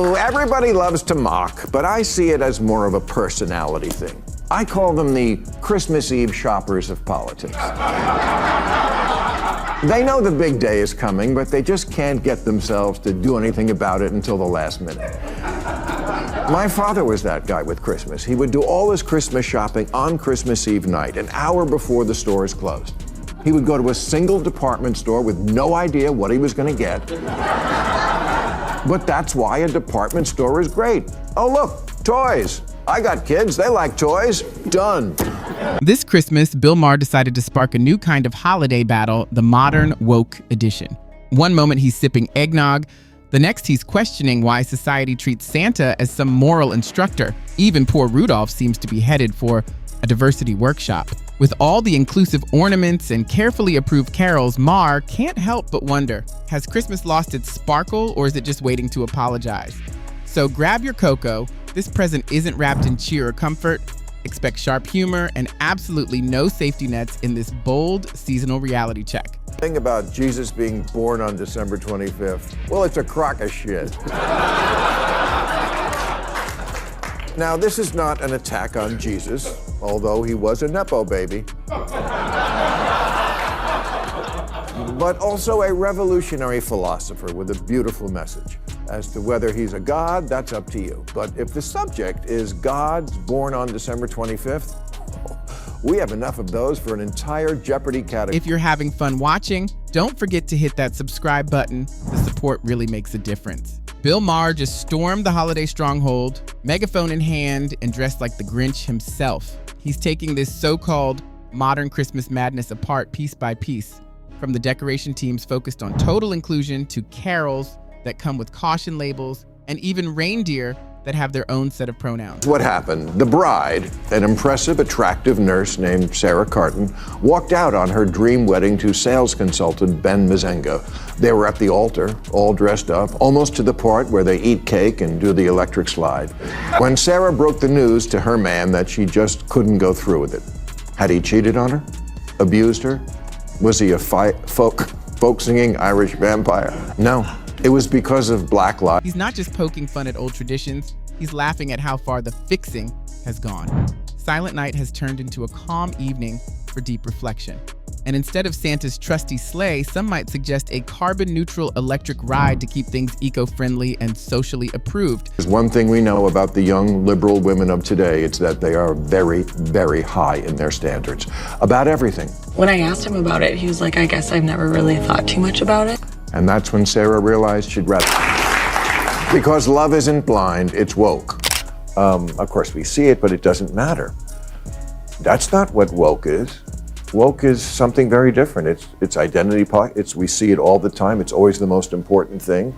Everybody loves to mock, but I see it as more of a personality thing. I call them the Christmas Eve shoppers of politics. They know the big day is coming, but they just can't get themselves to do anything about it until the last minute. My father was that guy with Christmas. He would do all his Christmas shopping on Christmas Eve night, an hour before the stores closed. He would go to a single department store with no idea what he was going to get. But that's why a department store is great. Oh, look, toys. I got kids, they like toys. Done. This Christmas, Bill Maher decided to spark a new kind of holiday battle, the modern woke edition. One moment he's sipping eggnog, the next he's questioning why society treats Santa as some moral instructor. Even poor Rudolph seems to be headed for a diversity workshop. With all the inclusive ornaments and carefully approved carols, Maher can't help but wonder, has Christmas lost its sparkle or is it just waiting to apologize? So grab your cocoa. This present isn't wrapped in cheer or comfort. Expect sharp humor and absolutely no safety nets in this bold seasonal reality check. The thing about Jesus being born on December 25th, well, it's a crock of shit. Now, this is not an attack on Jesus, although he was a Nepo baby. But also a revolutionary philosopher with a beautiful message. As to whether he's a god, that's up to you. But if the subject is gods born on December 25th, we have enough of those for an entire Jeopardy category. If you're having fun watching, don't forget to hit that subscribe button. The support really makes a difference. Bill Maher just stormed the holiday stronghold, megaphone in hand, and dressed like the Grinch himself. He's taking this so-called modern Christmas madness apart piece by piece, from the decoration teams focused on total inclusion to carols that come with caution labels, and even reindeer that have their own set of pronouns. What happened? The bride, an impressive, attractive nurse named Sarah Carton, walked out on her dream wedding to sales consultant Ben Mazengo. They were at the altar, all dressed up, almost to the part where they eat cake and do the electric slide, when Sarah broke the news to her man that she just couldn't go through with it. Had he cheated on her? Abused her? Was he a folk-singing Irish vampire? No. It was because of Black Lives. He's not just poking fun at old traditions, he's laughing at how far the fixing has gone. Silent Night has turned into a calm evening for deep reflection. And instead of Santa's trusty sleigh, some might suggest a carbon-neutral electric ride to keep things eco-friendly and socially approved. There's one thing we know about the young liberal women of today, it's that they are very, very high in their standards about everything. When I asked him about it, he was like, I guess I've never really thought too much about it. And that's when Sarah realized she'd rather. Because love isn't blind, it's woke. Of course, we see it, but it doesn't matter. That's not what woke is. Woke is something very different. It's identity politics. We see it all the time. It's always the most important thing.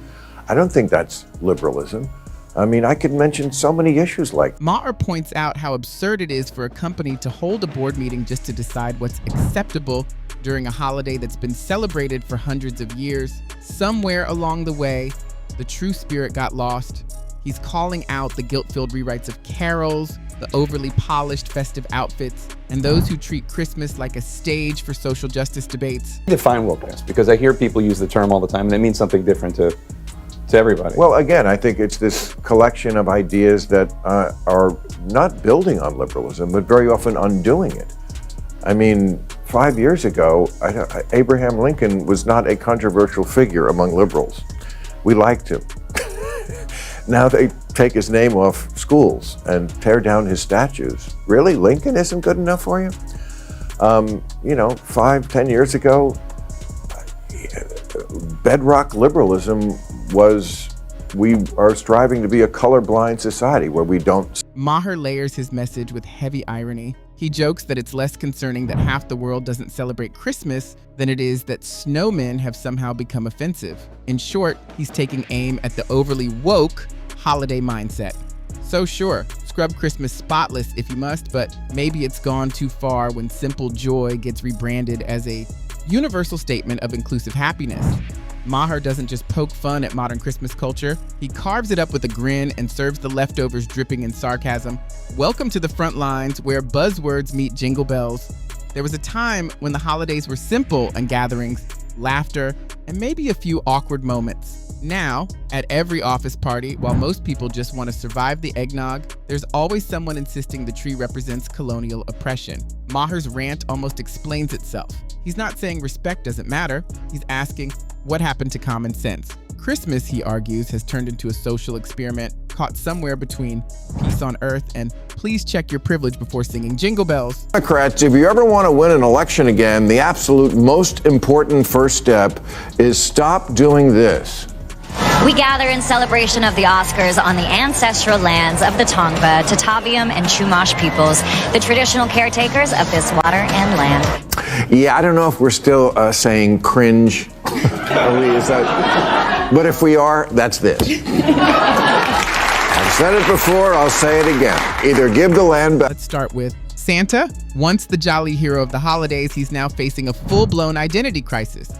I don't think that's liberalism. I mean, I could mention so many issues like. Maher points out how absurd it is for a company to hold a board meeting just to decide what's acceptable during a holiday that's been celebrated for hundreds of years. Somewhere along the way, the true spirit got lost. He's calling out the guilt-filled rewrites of carols, the overly polished festive outfits, and those who treat Christmas like a stage for social justice debates. Define wokeness, because I hear people use the term all the time and it means something different to everybody. Well, again, I think it's this collection of ideas that are not building on liberalism, but very often undoing it. I mean, 5 years ago, Abraham Lincoln was not a controversial figure among liberals. We liked him. Now they take his name off schools and tear down his statues. Really? Lincoln isn't good enough for you? 5-10 years ago, bedrock liberalism was, we are striving to be a colorblind society where we don't. Maher layers his message with heavy irony. He jokes that it's less concerning that half the world doesn't celebrate Christmas than it is that snowmen have somehow become offensive. In short, he's taking aim at the overly woke holiday mindset. So sure, scrub Christmas spotless if you must, but maybe it's gone too far when simple joy gets rebranded as a universal statement of inclusive happiness. Maher doesn't just poke fun at modern Christmas culture, he carves it up with a grin and serves the leftovers dripping in sarcasm. Welcome to the front lines where buzzwords meet jingle bells. There was a time when the holidays were simple and gatherings, laughter, and maybe a few awkward moments. Now, at every office party, while most people just want to survive the eggnog, there's always someone insisting the tree represents colonial oppression. Maher's rant almost explains itself. He's not saying respect doesn't matter. He's asking, what happened to common sense? Christmas, he argues, has turned into a social experiment caught somewhere between peace on earth and please check your privilege before singing jingle bells. Democrats, if you ever want to win an election again, the absolute most important first step is stop doing this. We gather in celebration of the Oscars on the ancestral lands of the Tongva, Tataviam, and Chumash peoples, the traditional caretakers of this water and land. Yeah, I don't know if we're still saying cringe. But if we are, that's this. I've said it before, I'll say it again. Either give the land back. Let's start with Santa. Once the jolly hero of the holidays, he's now facing a full-blown identity crisis.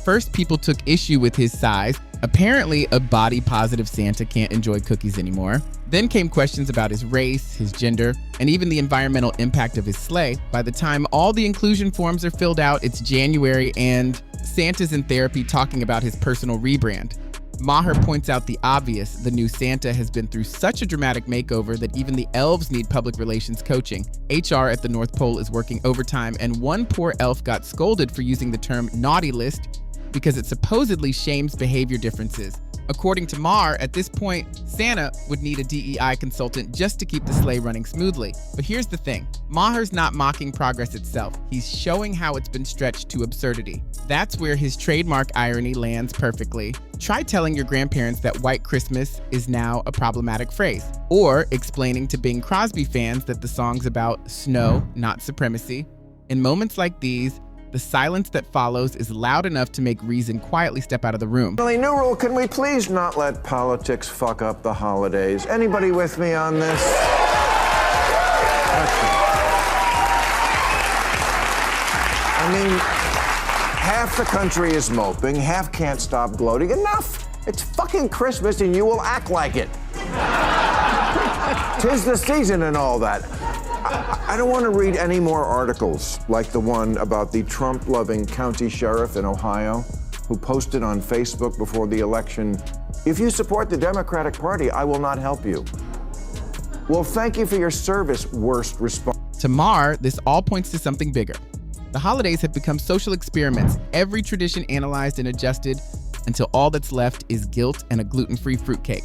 First, people took issue with his size. Apparently, a body-positive Santa can't enjoy cookies anymore. Then came questions about his race, his gender, and even the environmental impact of his sleigh. By the time all the inclusion forms are filled out, it's January and Santa's in therapy talking about his personal rebrand. Maher points out the obvious. The new Santa has been through such a dramatic makeover that even the elves need public relations coaching. HR at the North Pole is working overtime, and one poor elf got scolded for using the term naughty list because it supposedly shames behavior differences. According to Maher, at this point, Santa would need a DEI consultant just to keep the sleigh running smoothly. But here's the thing. Maher's not mocking progress itself. He's showing how it's been stretched to absurdity. That's where his trademark irony lands perfectly. Try telling your grandparents that White Christmas is now a problematic phrase, or explaining to Bing Crosby fans that the song's about snow, not supremacy. In moments like these, the silence that follows is loud enough to make reason quietly step out of the room. New rule, can we please not let politics fuck up the holidays? Anybody with me on this? I mean, half the country is moping, half can't stop gloating. Enough! It's fucking Christmas and you will act like it. 'Tis the season and all that. I don't want to read any more articles like the one about the Trump-loving county sheriff in Ohio who posted on Facebook before the election, "If you support the Democratic Party, I will not help you." Well, thank you for your service, worst response. To Maher, this all points to something bigger. The holidays have become social experiments, every tradition analyzed and adjusted until all that's left is guilt and a gluten-free fruitcake.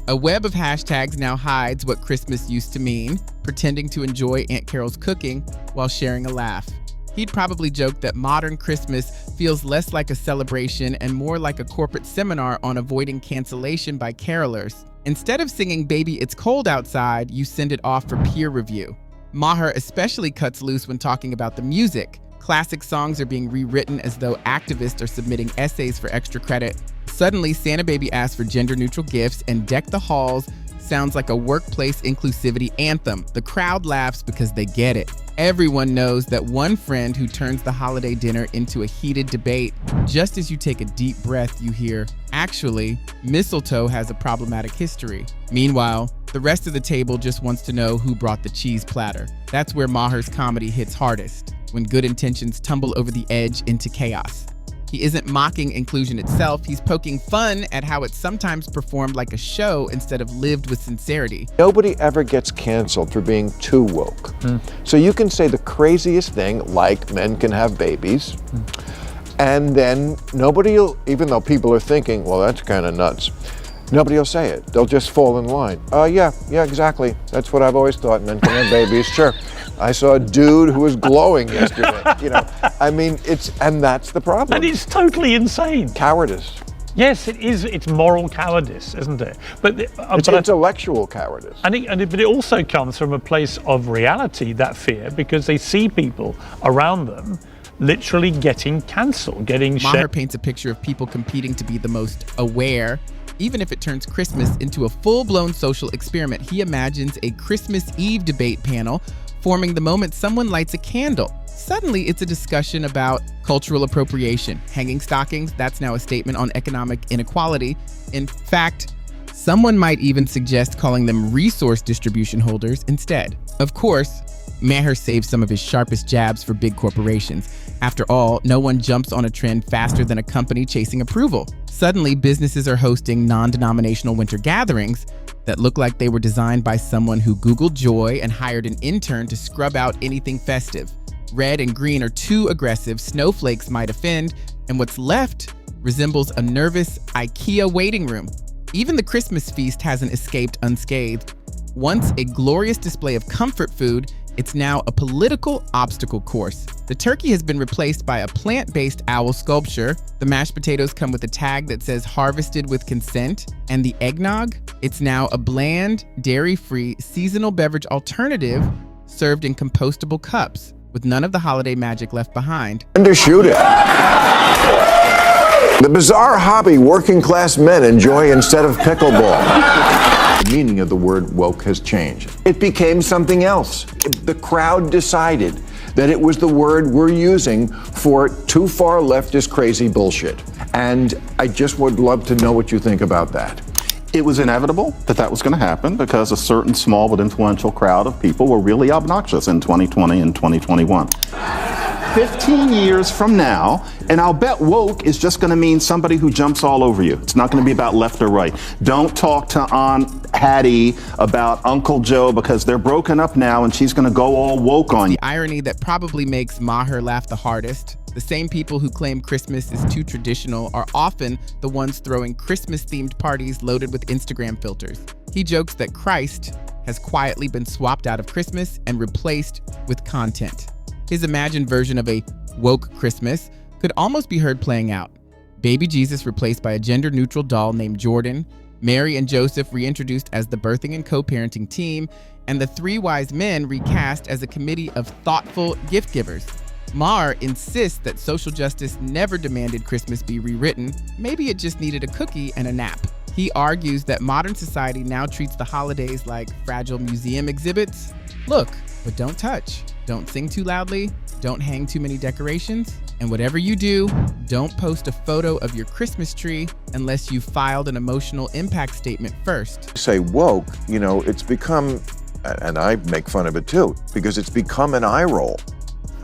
A web of hashtags now hides what Christmas used to mean, pretending to enjoy Aunt Carol's cooking while sharing a laugh. He'd probably joke that modern Christmas feels less like a celebration and more like a corporate seminar on avoiding cancellation by carolers. Instead of singing "Baby, It's Cold Outside," you send it off for peer review. Maher especially cuts loose when talking about the music. Classic songs are being rewritten as though activists are submitting essays for extra credit. Suddenly, Santa Baby asks for gender-neutral gifts, and "Deck the Halls" sounds like a workplace inclusivity anthem. The crowd laughs because they get it. Everyone knows that one friend who turns the holiday dinner into a heated debate. Just as you take a deep breath, you hear, "Actually, mistletoe has a problematic history." Meanwhile, the rest of the table just wants to know who brought the cheese platter. That's where Maher's comedy hits hardest, when good intentions tumble over the edge into chaos. He isn't mocking inclusion itself, he's poking fun at how it's sometimes performed like a show instead of lived with sincerity. Nobody ever gets canceled for being too woke. So you can say the craziest thing, like men can have babies, and then nobody will, even though people are thinking, well, that's kind of nuts, nobody will say it. They'll just fall in line. Yeah, exactly. That's what I've always thought, men can have babies, sure. I saw a dude who was glowing yesterday. I mean, and that's the problem. And it's totally insane. Cowardice. Yes, it is. It's moral cowardice, isn't it? But it's intellectual cowardice. But it also comes from a place of reality, that fear, because they see people around them literally getting cancelled, getting Maher paints a picture of people competing to be the most aware. Even if it turns Christmas into a full-blown social experiment, he imagines a Christmas Eve debate panel forming the moment someone lights a candle. Suddenly, it's a discussion about cultural appropriation. Hanging stockings, that's now a statement on economic inequality. In fact, someone might even suggest calling them resource distribution holders instead. Of course, Maher saves some of his sharpest jabs for big corporations. After all, no one jumps on a trend faster than a company chasing approval. Suddenly, businesses are hosting non-denominational winter gatherings that look like they were designed by someone who Googled joy and hired an intern to scrub out anything festive. Red and green are too aggressive, snowflakes might offend, and what's left resembles a nervous IKEA waiting room. Even the Christmas feast hasn't escaped unscathed. Once a glorious display of comfort food, it's now a political obstacle course. The turkey has been replaced by a plant-based owl sculpture. The mashed potatoes come with a tag that says harvested with consent. And the eggnog? It's now a bland, dairy-free, seasonal beverage alternative served in compostable cups, with none of the holiday magic left behind. Undershoot it. The bizarre hobby working class men enjoy instead of pickleball. The meaning of the word woke has changed. It became something else. The crowd decided that it was the word we're using for too far leftist crazy bullshit. And I just would love to know what you think about that. It was inevitable that that was going to happen because a certain small but influential crowd of people were really obnoxious in 2020 and 2021. 15 years from now, and I'll bet woke is just going to mean somebody who jumps all over you. It's not going to be about left or right. Don't talk to Aunt Hattie about Uncle Joe because they're broken up now and she's going to go all woke on you. The irony that probably makes Maher laugh the hardest. The same people who claim Christmas is too traditional are often the ones throwing Christmas-themed parties loaded with Instagram filters. He jokes that Christ has quietly been swapped out of Christmas and replaced with content. His imagined version of a woke Christmas could almost be heard playing out. Baby Jesus replaced by a gender-neutral doll named Jordan, Mary and Joseph reintroduced as the birthing and co-parenting team, and the three wise men recast as a committee of thoughtful gift givers. Maher insists that social justice never demanded Christmas be rewritten. Maybe it just needed a cookie and a nap. He argues that modern society now treats the holidays like fragile museum exhibits. Look, but don't touch. Don't sing too loudly. Don't hang too many decorations. And whatever you do, don't post a photo of your Christmas tree unless you filed an emotional impact statement first. Say woke, it's become, and I make fun of it too, because it's become an eye roll.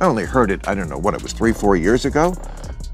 I only heard it, I don't know what it was, 3-4 years ago,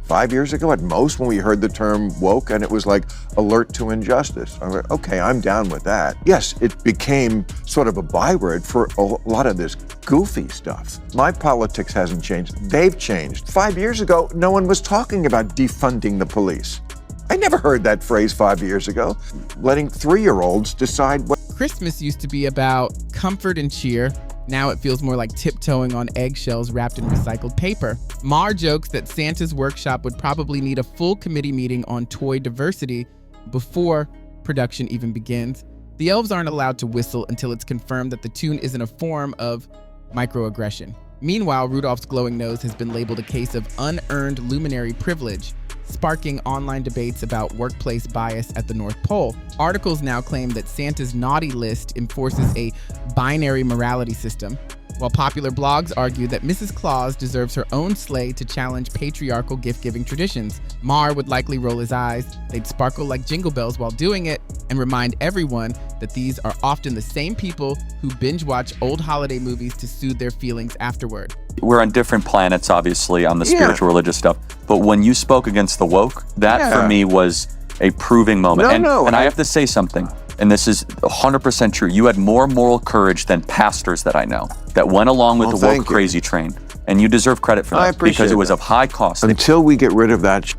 5 years ago at most, when we heard the term woke, and it was like alert to injustice. I went, okay, I'm down with that. Yes, it became sort of a byword for a lot of this goofy stuff. My politics hasn't changed, they've changed. 5 years ago, no one was talking about defunding the police. I never heard that phrase 5 years ago, letting 3-year-olds decide what. Christmas used to be about comfort and cheer. Now it feels more like tiptoeing on eggshells wrapped in recycled paper. Maher jokes that Santa's workshop would probably need a full committee meeting on toy diversity before production even begins. The elves aren't allowed to whistle until it's confirmed that the tune isn't a form of microaggression. Meanwhile, Rudolph's glowing nose has been labeled a case of unearned luminary privilege, sparking online debates about workplace bias at the North Pole. Articles now claim that Santa's naughty list enforces a binary morality system, while popular blogs argue that Mrs. Claus deserves her own sleigh to challenge patriarchal gift-giving traditions. Maher would likely roll his eyes. They'd sparkle like jingle bells while doing it, and remind everyone that these are often the same people who binge-watch old holiday movies to soothe their feelings afterward. We're on different planets, obviously, on the spiritual religious stuff. But when you spoke against the woke, that for me was a proving moment. And I have to say something, and this is 100% true. You had more moral courage than pastors that I know that went along with the woke crazy train. And you deserve credit for that because it was of high cost. Until we get rid of that,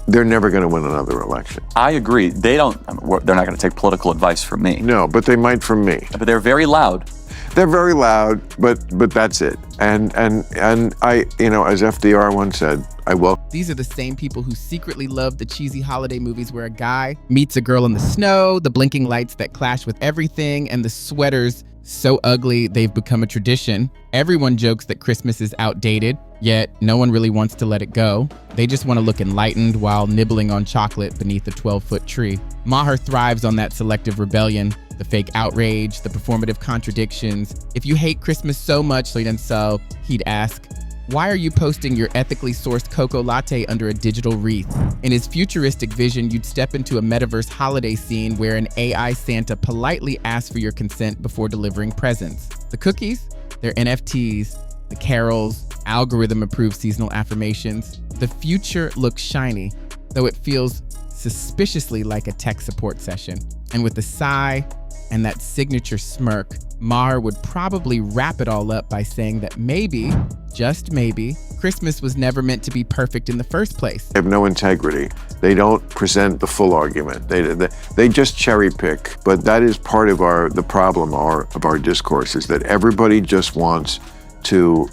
they're never going to win another election. I agree. They're not going to take political advice from me. No, but they might from me. But they're very loud. They're very loud, but that's it. And I, as FDR once said, I will. These are the same people who secretly love the cheesy holiday movies where a guy meets a girl in the snow, the blinking lights that clash with everything, and the sweaters so ugly they've become a tradition. Everyone jokes that Christmas is outdated, yet no one really wants to let it go. They just want to look enlightened while nibbling on chocolate beneath a 12-foot tree. Maher thrives on that selective rebellion, the fake outrage, the performative contradictions. If you hate Christmas so much, he'd ask, why are you posting your ethically sourced cocoa latte under a digital wreath? In his futuristic vision, you'd step into a metaverse holiday scene where an AI Santa politely asks for your consent before delivering presents. The cookies, they're NFTs, the carols, algorithm-approved seasonal affirmations. The future looks shiny, though it feels suspiciously like a tech support session. And with a sigh and that signature smirk, Maher would probably wrap it all up by saying that maybe, just maybe, Christmas was never meant to be perfect in the first place. They have no integrity. They don't present the full argument. They just cherry pick. But that is part of the problem of our discourse, is that everybody just wants to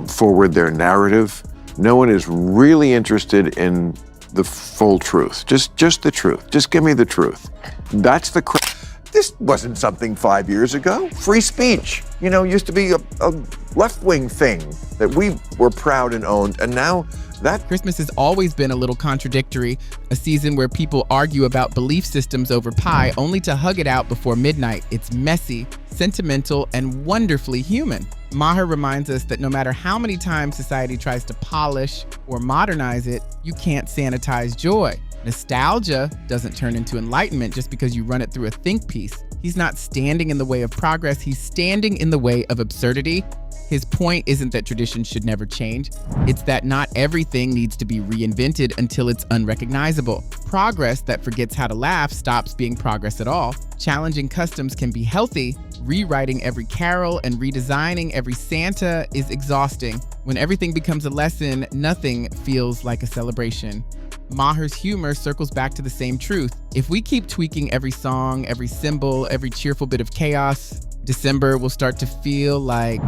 forward their narrative. No one is really interested in the full truth. Just the truth. Just give me the truth. That's the This wasn't something 5 years ago. Free speech, used to be a left-wing thing that we were proud and owned, and now that... Christmas has always been a little contradictory, a season where people argue about belief systems over pie only to hug it out before midnight. It's messy, sentimental, and wonderfully human. Maher reminds us that no matter how many times society tries to polish or modernize it, you can't sanitize joy. Nostalgia doesn't turn into enlightenment just because you run it through a think piece. He's not standing in the way of progress, he's standing in the way of absurdity. His point isn't that tradition should never change. It's that not everything needs to be reinvented until it's unrecognizable. Progress that forgets how to laugh stops being progress at all. Challenging customs can be healthy. Rewriting every carol and redesigning every Santa is exhausting. When everything becomes a lesson, nothing feels like a celebration. Maher's humor circles back to the same truth. If we keep tweaking every song, every symbol, every cheerful bit of chaos, December will start to feel like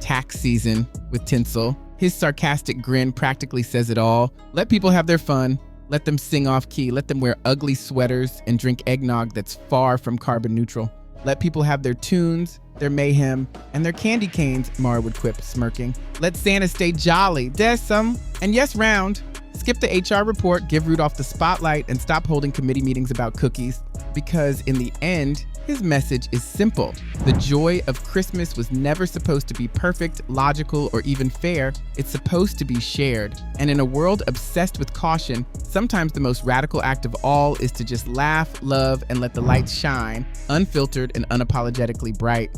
tax season with tinsel. His sarcastic grin practically says it all. Let people have their fun. Let them sing off key. Let them wear ugly sweaters and drink eggnog that's far from carbon neutral. Let people have their tunes, their mayhem, and their candy canes, Maher would quip, smirking. Let Santa stay jolly. There's some. And yes, round. Skip the HR report, give Rudolph the spotlight, and stop holding committee meetings about cookies. Because in the end, his message is simple. The joy of Christmas was never supposed to be perfect, logical, or even fair. It's supposed to be shared. And in a world obsessed with caution, sometimes the most radical act of all is to just laugh, love, and let the lights shine, unfiltered and unapologetically bright.